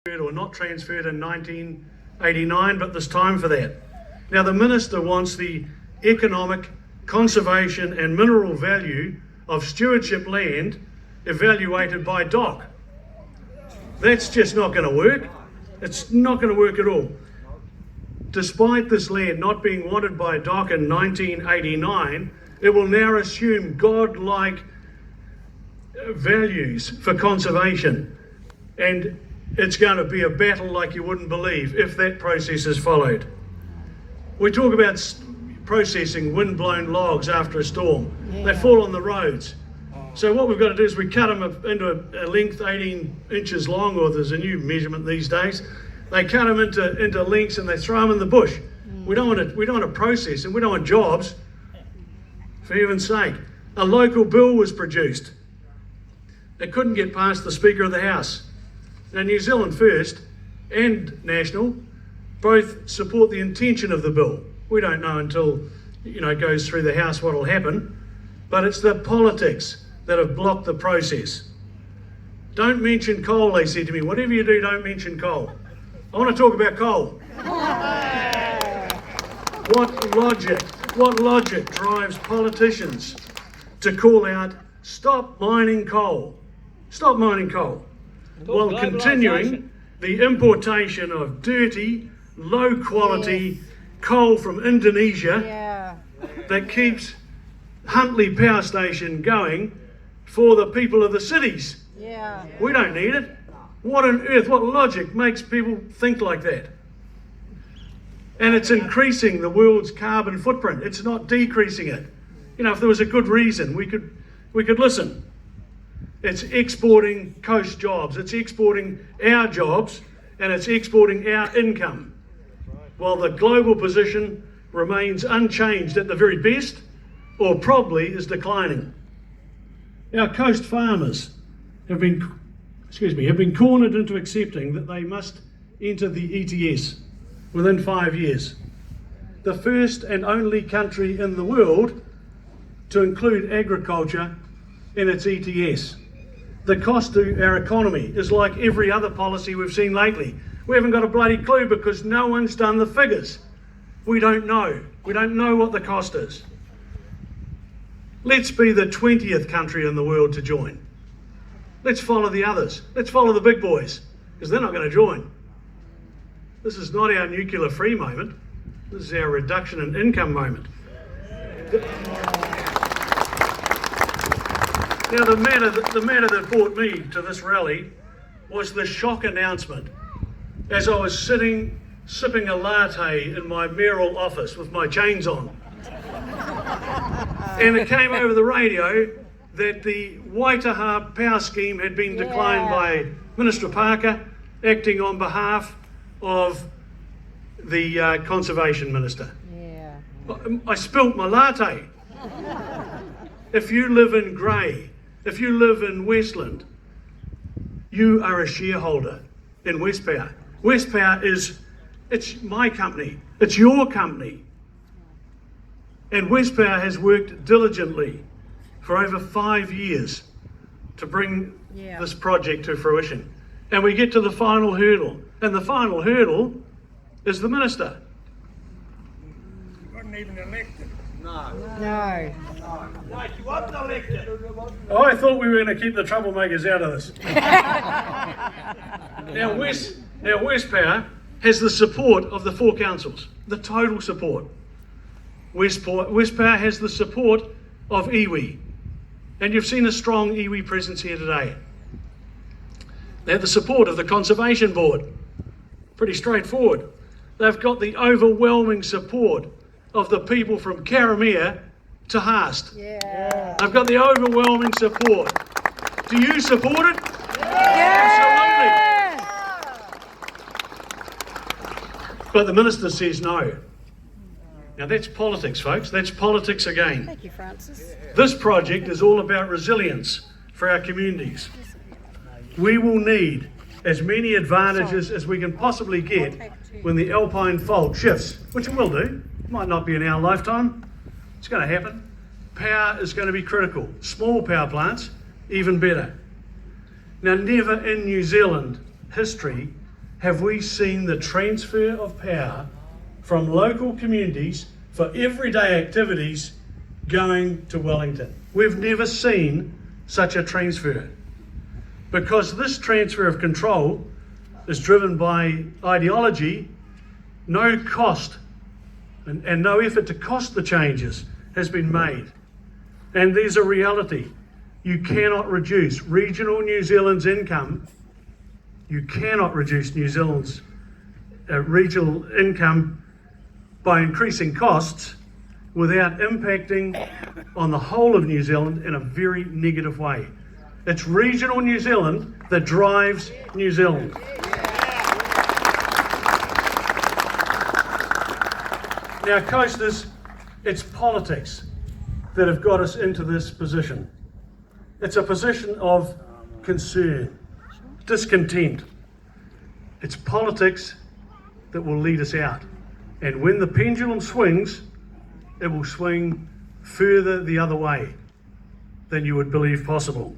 or not transferred in 1989, but there's time for that. Now the Minister wants the economic, conservation and mineral value of stewardship land evaluated by DOC. That's just not going to work. It's not going to work at all. Despite this land not being wanted by DOC in 1989, it will now assume godlike values for conservation, and it's going to be a battle like you wouldn't believe if that process is followed. We talk about processing wind-blown logs after a storm. They fall on the roads. So what we've got to do is we cut them into a length 18 inches long, or there's a new measurement these days. They cut them into lengths and they throw them in the bush. We don't want to process them. We don't want jobs. For heaven's sake, a local bill was produced. It couldn't get past the Speaker of the House. Now, New Zealand First and National both support the intention of the bill. We don't know until it goes through the House what will happen, but it's the politics that have blocked the process. Don't mention coal, they said to me. Whatever you do, don't mention coal. I want to talk about coal. What logic drives politicians to call out, stop mining coal? Stop mining coal, while continuing the importation of dirty, low quality coal from Indonesia that keeps Huntly Power Station going for the people of the cities. We don't need it. What on earth, what logic makes people think like that? And it's increasing the world's carbon footprint. It's not decreasing it. If there was a good reason, we could listen. It's exporting coast jobs, it's exporting our jobs, and it's exporting our income, while the global position remains unchanged at the very best, or probably is declining. Our coast farmers have been cornered into accepting that they must enter the ETS within 5 years. The first and only country in the world to include agriculture in its ETS. The cost to our economy is like every other policy we've seen lately. We haven't got a bloody clue because no one's done the figures. We don't know. We don't know what the cost is. Let's be the 20th country in the world to join. Let's follow the others. Let's follow the big boys, because they're not going to join. This is not our nuclear free moment. This is our reduction in income moment. Now, the matter that brought me to this rally was the shock announcement as I was sitting sipping a latte in my mayoral office with my chains on. And it came over the radio that the Waitaha Power Scheme had been declined by Minister Parker, acting on behalf of the Conservation Minister. I spilt my latte. If you live in Grey, if you live in Westland, you are a shareholder in Westpower. Westpower it's my company, it's your company. And Westpower has worked diligently for over 5 years to bring this project to fruition. And we get to the final hurdle, and the final hurdle is the Minister. He wasn't even elected. No. Like, he wasn't elected. Oh, I thought we were going to keep the troublemakers out of this. Now, Westpower has the support of the 4 councils, the total support. Westpower has the support of iwi, and you've seen a strong iwi presence here today. They have the support of the Conservation Board. Pretty straightforward. They've got the overwhelming support of the people from Karamea to Haast. They've got the overwhelming support. Do you support it? Absolutely. But the Minister says no. Now that's politics, folks. That's politics again. Thank you, Francis. This project is all about resilience for our communities. We will need as many advantages as we can possibly get when the Alpine Fault shifts, which it will do. It might not be in our lifetime. It's going to happen. Power is going to be critical. Small power plants, even better. Now, never in New Zealand history have we seen the transfer of power from local communities for everyday activities going to Wellington. We've never seen such a transfer, because this transfer of control is driven by ideology. No cost and no effort to cost the changes has been made. And there's a reality. You cannot reduce regional New Zealand's income. You cannot reduce New Zealand's regional income by increasing costs without impacting on the whole of New Zealand in a very negative way. It's regional New Zealand that drives New Zealand. Now, coasters, it's politics that have got us into this position. It's a position of concern, discontent. It's politics that will lead us out. And when the pendulum swings, it will swing further the other way than you would believe possible.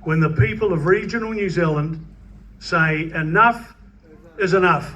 When the people of regional New Zealand say enough is enough,